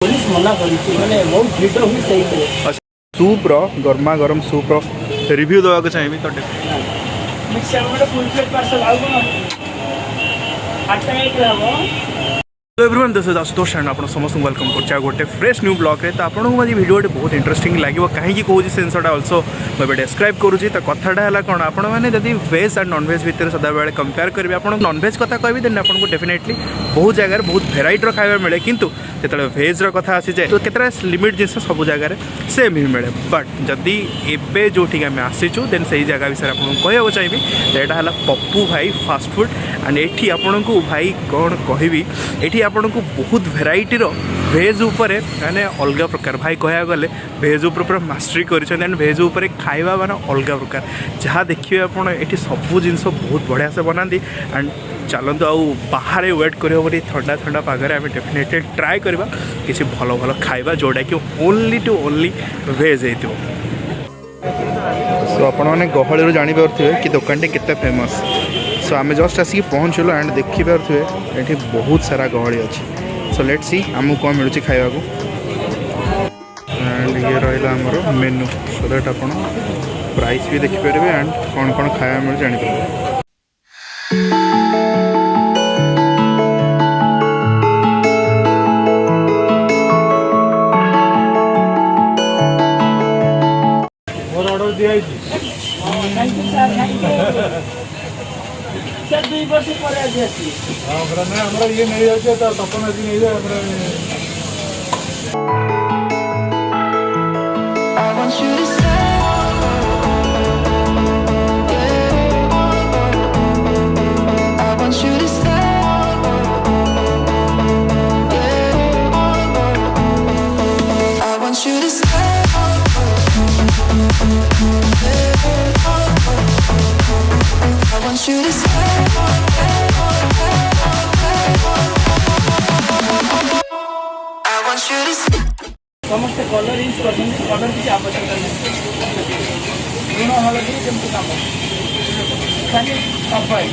Police मना करी माने बहुत भिड़ हुई सही पे। अच्छा सूप रो गरमा गरम सूप रो रिव्यू देवा को चाहिए तो मिक्सर में फुल प्लेट पार्सल आउ कोन 8 1 रहबो। तो everyone this is Ashutosh and आप समस्त वेलकम कर गोटे फ्रेश न्यू ब्लॉग रे तो आपको आज वीडियो बहुत इंटरेस्टिंग लगे कहीं कौन से जिनसा अल्सो मुझे डिस्क्राइब करुँची तो कथाटा है कौन आपने जब वेज एंड नॉन वेज भितर सदा बेले कंपेयर करेंगे आप नॉन वेज कथा कहबी देन आपको डेफिनेटली बहुत जगह बहुत भेराइटर खाଇବା मिले किंतु जो वेज कथा आसी जाए तो केतरा लिमिट जिन सब जगह सेम ही मिले बट जदि एबे जो आम आसीचु देन से जगह विषय आपको कहना चाहिए यहाँ है पप्पू भाई फास्ट फूड एंड ये आपन को भाई कौन कहबी ये आपन को बहुत भेराइटीर भेज उपर माने अलग प्रकार भाई कह गले भेज उपर पूरा मास्टरी कर भेज उपर खाଇବା माने अलग प्रकार जहाँ देखिए आप ये सबू जिन बहुत बढ़िया से बनाती एंड चलतु आउ बाहर वेट कर ठंडा ठंडा पागे आम डेफिनेटली ट्राए करवा किसी भल भल खाଇବା जोटा कि ओनली टू ओनली भेज हो सो आपण मैंने गहली जापारे कि दुकान के फेमस सो आम जस्ट आसिक पहुँचलु एंड देखिपे ये बहुत सारा गहली अच्छी सो लेट्स सी आमको कौन मिलूँ खावा एंड ये रहा आमर मेनू सो दैट आप प्राइस भी देखिपारे एंड कौन कौन खाया मिलूँ जानीपारे। Thank you sir thank you sir 2 वर्ष पर आज आसी हां हमरा ना हमरा ये नहीं जाए तो तपन आज नहीं जाए हमरा I want you to stay I want you to stay I want you to stay I want you to stay I want you to stay समस्त कलर यूज करते हैं कलर की आवश्यकता नहीं लूण हलदी जमती काम खाली सफाई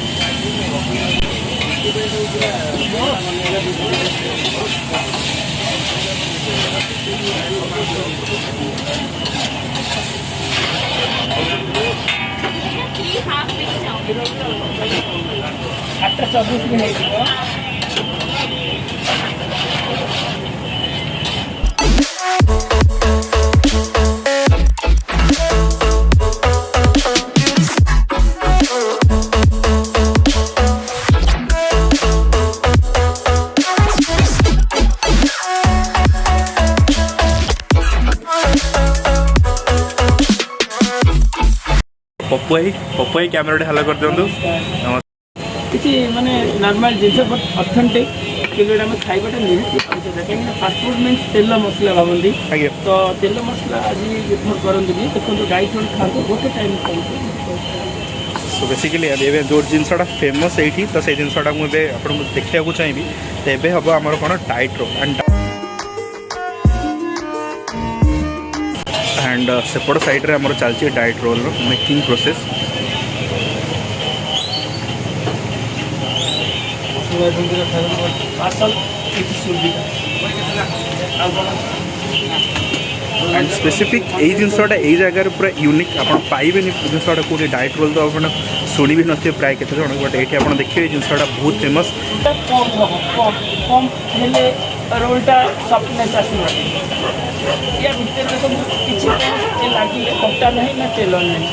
अच्छा 24 भी है पप्पू कैमेरा हल्ला कर दिखाँ किसी माने नॉर्मल जिनस बट ऑथेंटिक क्योंकि आम खाइबाटा निहाती आवश्यकता कहीं फास्ट फूड मीन्स तेल मसला भावती तो तेल मसला आज प्रिफर करते देखो गाई छोड़ खाते गोटे टाइम खाते सो बेसिकली ये जो जिनसा फेमस ये तो से जिनसा मुझे आपको देखा चाहिए तो ये हम आमर कौन टाइट रो एंड सेपट साइड रे चलती diet roll making process and specific यही जिनसा यही जगह पूरा यूनिक आप पाइबे जिनसा कौन डाइट रोल तो आप शुणी भी नथिबे प्राय केते जण बट ये आप देखिए जिनसा बहुत फेमस रोलटा सफ्टनेस आसो या भितर देखो किसी लगे कटा नहीं ना तेल नहीं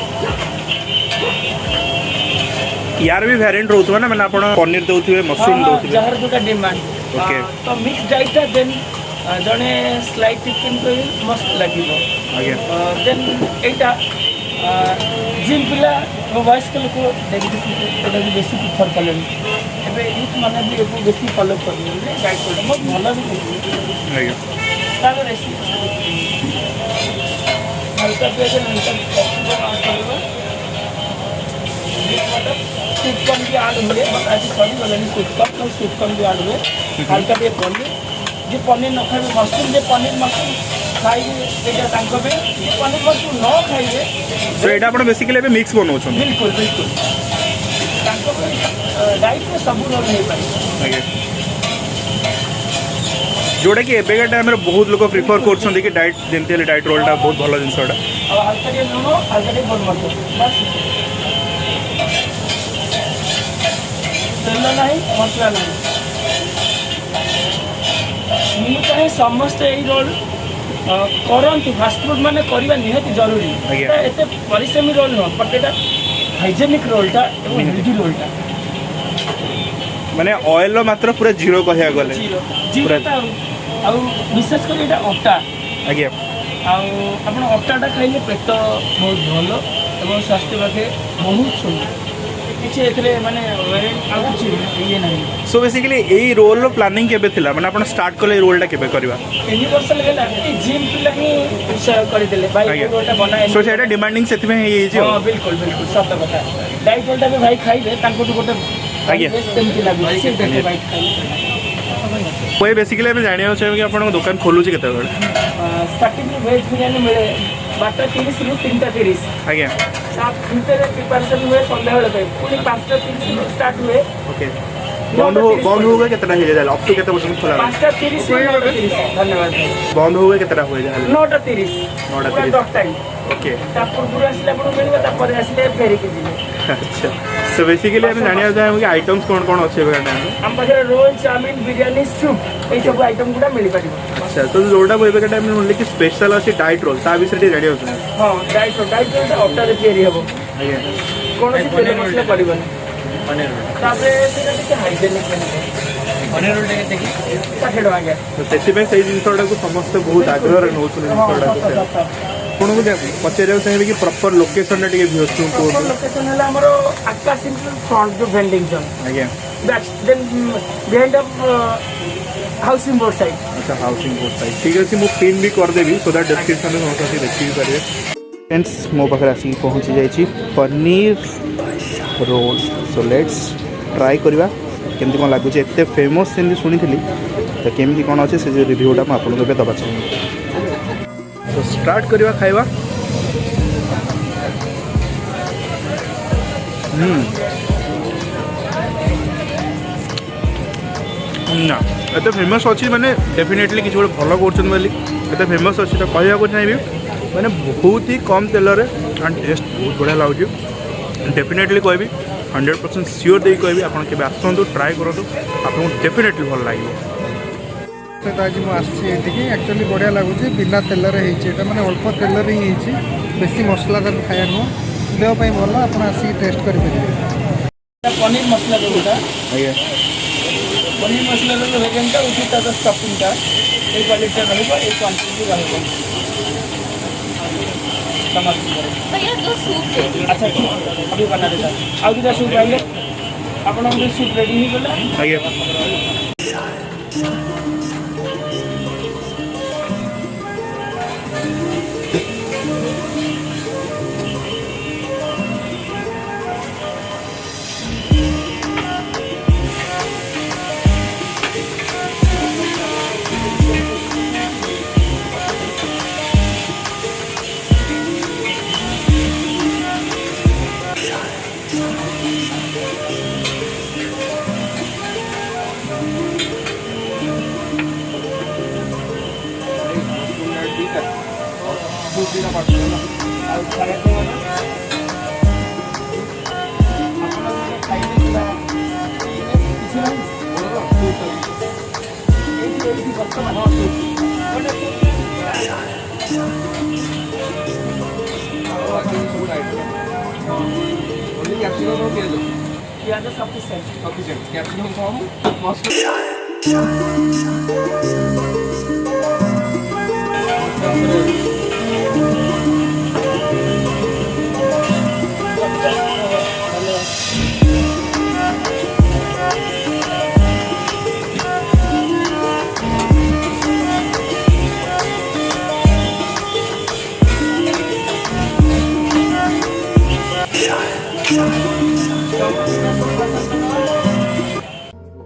यार भी वेरिएंट रोथुवा ना मैंने आपण पनीर दउथिबे मशरूम दउथिबे जहर जोटा डिमांड ओके तो मिक्स डाइट देन जने स्लाइट चिकन को मस्त लगिबो देन एटा जिम पिला वयस्क लोक देखिए बेसी प्रिफर कले यूथ मैंने भी बेसी फॉलो कर डाइट कर बहुत भल भी तार रेसिपी हल्का स्वीट कॉर्न भी ऐड हुए आज सरी गले स्वीट कॉर्न भी ऐड हुए हल्का टे पनीर जो पनीर न खाए मशरूम जो पनीर मशरूम खाइए पनीर मशरूम न खाइए सो ये आप बेसिकली मिक्स बनाऊँ बिल्कुल बिल्कुल डाइट में सब रोल नहीं पाए जोटा कि एबेका टाइम बहुत लोग प्रिफर कर डाइट जमी डाइट रोलटा बहुत भल जिनसटा और हल्का टे लुण हल्का टे गोलमरिच बस तेल ना मसला ना मुझे समस्ते यही रोल करंतु फास्टफुड माने करवा निहाती जरूरी आज्ञा। एत परिश्रमी रोल नुह बट एटा हाइजेनिक रोलटा और हेल्दी रोलटा माने ऑयल मात्र पूरा जीरो कह गले जीरोटा आउ विशेष कर एटा अटा आज्ञा आप अटाटा खाइले पेट बहुत भल और स्वास्थ्य पाखे बहुत सुंदर किसी माने ये ना सो बेसिकली यही रोल प्लानिंग केबे थिला माने आपण स्टार्ट कले रोलटा केबे करबा 3 वर्ष लगेगा जिम पिला ही उत्साह करदेले भाई रोलटा बनाए सो सेटा डिमांडिंग सेति में ये जे हां बिल्कुल बिल्कुल सत कथा डाइट रोलटा भी भाई खाइबे तांको तो गोटे आज्ञा। केमति लागु से देखे भाई खाइबे कोई बेसिकली हम जानियो चाहिए कि आपण दुकान खोलु छी केते बेले स्टार्टिंग में वेज बिरयानी मिले 12:30 रु 3:30 आज्ञा आप भीतर प्रिपरेशन हुए संध्या बेले पुणी 5:30 रु स्टार्ट हुए ओके बंद होगा केतटा हे जाले अप टू केते बजे खोला 5:30 धन्यवाद बंद होगा केतटा होय जाले 9:30 9:30 डॉक टाइम ओके पूरा आसले आपण मिलबे तापर आसले फेरी के जिवे अच्छा सो बेसिकली हम जानिया चाहे कि आइटम्स कोन कोन अच्छे बेटा हम पाखे रोल चाउमिन बिरयानी सूप ये सब आइटम गुड़ा मिल पार अच्छा तो जोटा बेबे टाइम में बोलले कि स्पेशल अच्छे डाइट रोल ता विषय जानिया होता है हाँ डाइट रोल अटा रे तैयारी हबो आज्ञा कौन सी तेल मसला पड़िबन पनीर रोल तापरे सेटा टिके हाइजेनिक पनीर रोल टिके देखि 60 टका गया तो सेति पे सही जिनसटा को समस्त बहुत आग्रह रे नोचुन जिनसटा को कोन को पचारे चाहिए कि प्रॉपर लोकेशन टिके व्यवस्था को लोकेशन है हमरो आकाश सिंपल फ्रंट जो वेंडिंग जोन आज्ञा that's then behind of housing board side अच्छा हाउसिंग बोर्ड साइड ठीक है मु पिन भी कर देबी सो दैट डिस्क्रिप्शन में समस्त देखि पारे फ्रेंड्स मो पाखरे आसी पहुंच जाइछि paneer roll so let's try करवा केमती कौन लगुच एत फेमस सेमती शुणी तो केमती कौन अच्छे से जो रिव्यूटा मुझे दबा चाहिए तो स्टार्ट करवा खाइबा ना एत फेमस अच्छी माने डेफिनेटली किसी गोटे भल कर फेमस अच्छी तो कहूँ चाहिए मैंने बहुत ही कम तेल एंड टेस्ट बहुत बढ़िया लगुच डेफिनेटली कहबी 100% सियोर दे कहबी आपन के आसतु ट्राई करूँ आपको डेफिनेटली भल लगे आज मुझे एक्चुअली बढ़िया लगुच बिना तेल मैंने अल्प तेल ही बेसी मसलादार खाया नुह देहपाई भल आप टेस्ट करेंगे पनीर मसला रोलटा आज्ञा पनीर मसला रोल वेगनटा उठी तार स्टफिंगटा ये क्वालिटी रहइबो ये क्वांटिटी रहइबो भैया दो सूप चाहिए। अच्छा ठीक है अभी बना देता आउ दुटा सूप आइले आपण सूप रेडी ही गला आज्ञा पियाज सफिशिएंट कैप्सिकम कम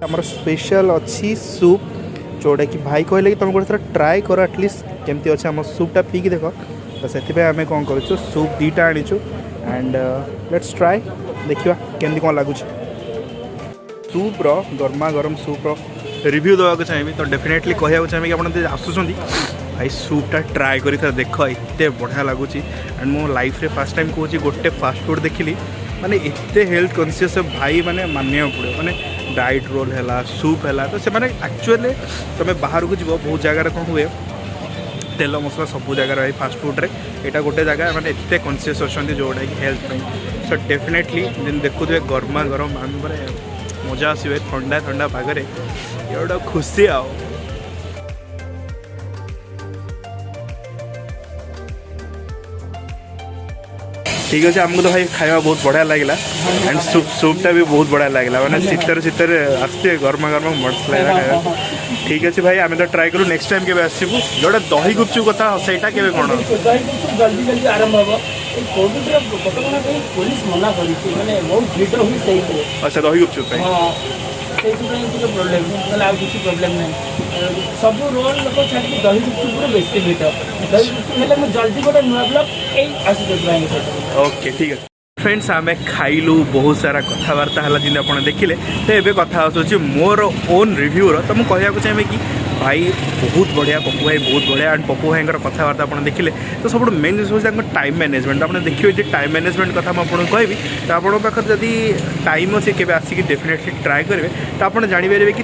आमर स्पेशल अच्छी सूप जोटा कि भाई कहले कि तुम गोटे थोड़ा ट्राए कर एटलिस्ट केमती अच्छे आम सूपटा पीक देख तो से आम कौन कर सूप दीटा आनीचु एंड लेट्स ट्राए देखा केमती कौन लगुच सूप्र गरमा गरम सूप्र रिव्यू देवाक चाहिए तो डेफिनेटली कहूँ चाहिए कि आप आसुँच भाई सूपटा ट्राए कर देख एत बढ़िया लगुच एंड मो लाइफ रे फर्स्ट टाइम कहूँ गोटे फास्ट फूड देखिली माने एते हेल्थ कॉन्शियस भाई माने मानिया पड़े माने डाइट रोल है सूप है तो से एक्चुअली तुम बाहर को जीव बहुत जगार कौन हुए तेल मसला सब जगार भाई फास्ट फूड रे यहाँ गोटे जगह मैंने एत कॉन्शियस अच्छा जोटा कि हेल्थ सो डेफिनेटली जेन देखुए गरमा गरम आम मजा आसवे ठंडा ठंडा पागरे ये गोटे खुशी आओ ठीक अच्छे आमको तो भाई खाया बहुत बढ़िया लगे एंड सूपटा भी बहुत बढ़िया लगे मैंने शीतर आसते गर्मा गर्मा मस्त लगे खाया ठीक अच्छे भाई आम तो ट्राए करूँ नेक्स्ट टाइम के आसबू जोटा दही गुपचुप कथा सहीटा के कौन जल्दी जल्दी आरंभ हम कोविड कटका पुलिस मना कर बहुत भिड़ हुई से अच्छा दही गुपचुप हाँ से प्रोब्लेम ना किसी प्रोब्लेम ना सब रोल लोग छाड़ी दही गुपचुप बेसी भिड़ दही गुपचुप है जल्दी गोटे नुआ ब्लॉग यही आस ओके ठीक है फ्रेंड्स आम खाइलु बहुत सारा कथबार्ता है जिन आप देखिले तो ये कथा आसूँ मोर ओन रिव्यूर तो मुझे कहूँ चाहिए कि भाई बहुत बढ़िया पप्पू भाई बहुत बढ़िया एंड पप्पू भाई कथबार्ता आप देखिले तो सब मेन जिन हूँ टाइम मैनेजमेंट आप देखिए जो टाइम मैनेजमेंट कथा मुझे कहबी तो आपको पाखे जदि टाइम अच्छे के आसिक डेफिनेटली ट्राए करेंगे तो आप जानीपर कि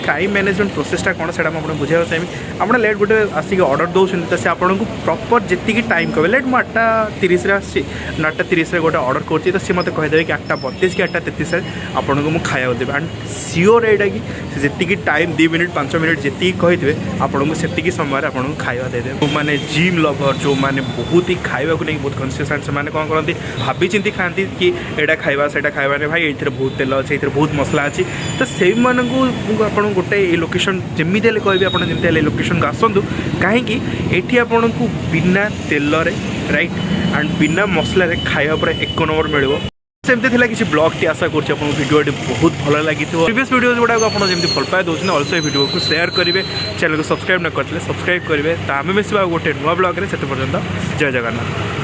टाइम मैनेजमेंट प्रोसेसटा कौन से मुझे बुझाई चाहिए आप लेट गोटे आसिक ऑर्डर दौरान तो से आपको प्रॉपर जी टाइम कहे लेट मुझे 8:30 आसी 8:30 गोटे ऑर्डर कर तो सी मतलब कहीदेवे कि 8:32 कि 8:33 आपको मुझे खाया देवे एंड सियोर यहाँ कि जी टाइम 2 मिनट 5 मिनट जी कही आपको से समय आपको खाया देदेवे जो मैंने जिम लवर जो मैंने बहुत ही खावा को नहीं बहुत कन्सीयस से कौन करती भाभी चिंती खाती कि यहाँ खावा से खावा भाई ये बहुत तेल अच्छे ये बहुत मसला अच्छी तो से आप गोटे लोकेशन जमी कहबी आप जमी लोकेशन को आसतु कहीं ये आपन को बिना तेल राइट एंड बिना मसला खाया पर 1 नंबर मिले सेमती थिला किसी ब्लॉग टी आशा करुँच आप वीडियो बहुत भल लगी प्रीवियस वीडियो गुड़ा आप जमी भल पाए दूसरे अल्सो वीडियो को शेयर करेंगे चैनल को सब्सक्राइब न करते सब्सक्राइब करेंगे तो आम मिसवा गोटे नुआ ब्लॉग से पर्यटन जय जगन्नाथ।